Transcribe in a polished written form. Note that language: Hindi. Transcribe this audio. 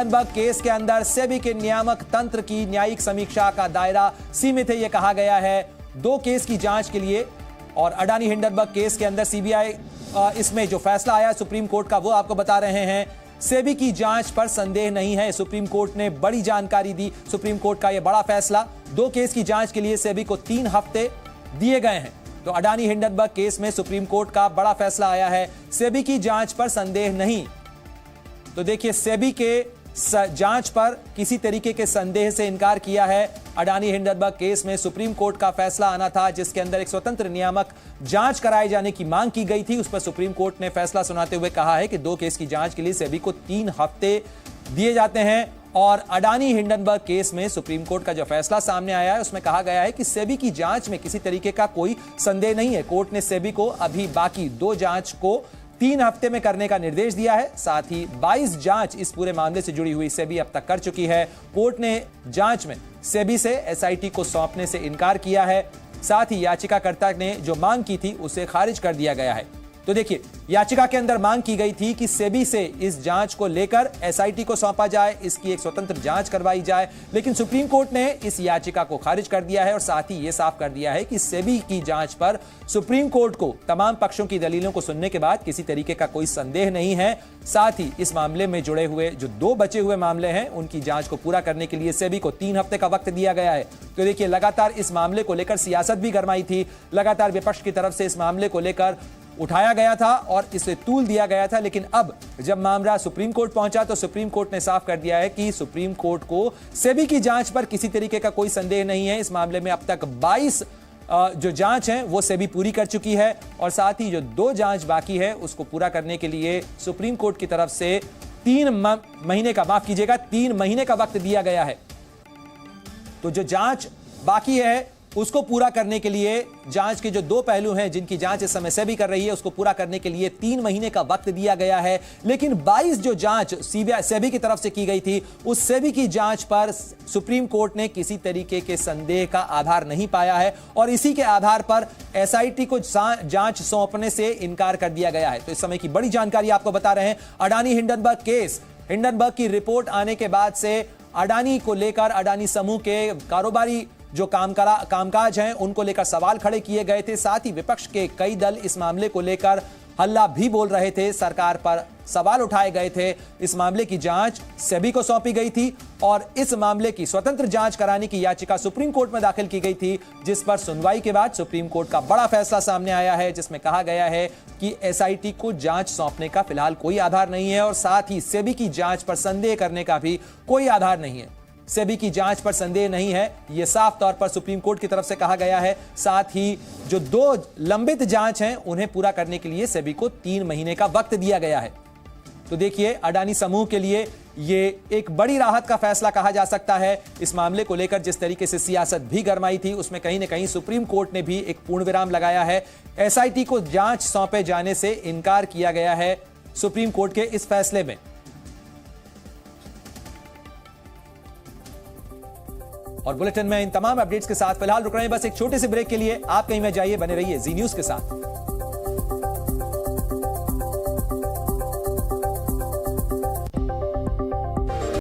हिंडनबर्ग केस के अंदर सेबी के नियामक तंत्र की न्यायिक समीक्षा का दायरा सीमित है, यह कहा गया है। 2 केस की जांच के लिए और अडानी हिंडनबर्ग केस के अंदर सीबीआई इसमें जो फैसला आया सुप्रीम कोर्ट का वो आपको बता रहे हैं। सेबी की जांच पर संदेह नहीं है, सुप्रीम कोर्ट ने बड़ी जानकारी दी। सुप्रीम कोर्ट का यह बड़ा फैसला, 2 केस की जांच के लिए सेबी को 3 हफ्ते दिए गए हैं। तो अडानी हिंडनबर्ग केस में सुप्रीम कोर्ट का बड़ा फैसला आया है, सेबी की जांच पर संदेह नहीं। तो देखिए, सेबी के जांच पर किसी तरीके के संदेह से इनकार किया है। अडानी हिंडनबर्ग केस में सुप्रीम कोर्ट का फैसला आना था, जिसके अंदर एक स्वतंत्र नियामक जांच कराए जाने की मांग की गई थी। उस पर सुप्रीम कोर्ट ने फैसला सुनाते हुए कहा है कि 2 केस की जांच के लिए सेबी को 3 हफ्ते दिए जाते हैं। और अडानी हिंडनबर्ग केस में सुप्रीम कोर्ट का जो फैसला सामने आया है उसमें कहा गया है कि सेबी की जांच में किसी तरीके का कोई संदेह नहीं है। कोर्ट ने सेबी को अभी बाकी 2 जांच को 3 हफ्ते में करने का निर्देश दिया है। साथ ही 22 जांच इस पूरे मामले से जुड़ी हुई सेबी अब तक कर चुकी है। कोर्ट ने जांच में सेबी से एसआईटी को सौंपने से इनकार किया है। साथ ही याचिकाकर्ता ने जो मांग की थी उसे खारिज कर दिया गया है। तो देखिए, याचिका के अंदर मांग की गई थी कि सेबी से इस जांच को लेकर एसआईटी को सौंपा जाए, इसकी एक स्वतंत्र जांच करवाई जाए, लेकिन सुप्रीम कोर्ट ने इस याचिका को खारिज कर दिया है और साथ ही यह साफ कर दिया है कि सेबी की जांच पर सुप्रीम कोर्ट को तमाम पक्षों की दलीलों को सुनने के बाद किसी तरीके का कोई संदेह नहीं है। साथ ही इस मामले में जुड़े हुए जो 2 बचे हुए मामले हैं उनकी जांच को पूरा करने के लिए सेबी को 3 हफ्ते का वक्त दिया गया है। तो देखिए, लगातार इस मामले को लेकर सियासत भी गरमाई थी, लगातार विपक्ष की तरफ से इस मामले को लेकर उठाया गया था और इसे तूल दिया गया था। लेकिन अब जब मामला सुप्रीम कोर्ट पहुंचा तो सुप्रीम कोर्ट ने साफ कर दिया है कि सुप्रीम कोर्ट को सेबी की जांच पर किसी तरीके का कोई संदेह नहीं है। इस मामले में अब तक 22 जो जांच है वो सेबी पूरी कर चुकी है और साथ ही जो 2 जांच बाकी है उसको पूरा करने के लिए सुप्रीम कोर्ट की तरफ से 3 महीने का वक्त दिया गया है। तो जो जांच बाकी है उसको पूरा करने के लिए जांच के जो 2 पहलू हैं जिनकी जांच इस समय सेबी कर रही है उसको पूरा करने के लिए 3 महीने का वक्त दिया गया है। लेकिन 22 जो जांच सेबी की तरफ से की गई थी उस सेबी की जांच पर सुप्रीम कोर्ट ने किसी तरीके के संदेह का आधार नहीं पाया है और इसी के आधार पर एसआईटी को जांच सौंपने से इनकार कर दिया गया है। तो इस समय की बड़ी जानकारी आपको बता रहे हैं। अडानी हिंडनबर्ग केस, हिंडनबर्ग की रिपोर्ट आने के बाद से अडानी को लेकर अडानी समूह के कारोबारी जो कामकाज हैं उनको लेकर सवाल खड़े किए गए थे। साथ ही विपक्ष के कई दल इस मामले को लेकर हल्ला भी बोल रहे थे, सरकार पर सवाल उठाए गए थे। इस मामले की जांच सेबी को सौंपी गई थी और इस मामले की स्वतंत्र जांच कराने की याचिका सुप्रीम कोर्ट में दाखिल की गई थी, जिस पर सुनवाई के बाद सुप्रीम कोर्ट का बड़ा फैसला सामने आया है, जिसमें कहा गया है कि एसआईटी को जांच सौंपने का फिलहाल कोई आधार नहीं है और साथ ही सेबी की जांच पर संदेह करने का भी कोई आधार नहीं है। सेबी की जांच पर संदेह नहीं है, यह साफ तौर पर सुप्रीम कोर्ट की तरफ से कहा गया है। साथ ही जो 2 लंबित जांच हैं उन्हें पूरा करने के लिए सेबी को 3 महीने का वक्त दिया गया है। तो देखिए, अडानी समूह के लिए यह एक बड़ी राहत का फैसला कहा जा सकता है। इस मामले को लेकर जिस तरीके से सियासत भी गरमाई थी उसमें कहीं ना कहीं सुप्रीम कोर्ट ने भी एक पूर्ण विराम लगाया है। एसआईटी को जांच सौंपे जाने से इनकार किया गया है सुप्रीम कोर्ट के इस फैसले में। और बुलेटिन में इन तमाम अपडेट्स के साथ फिलहाल रुक रहे हैं बस एक छोटे से ब्रेक के लिए। आप कहीं में जाइए, बने रहिए जी न्यूज के साथ।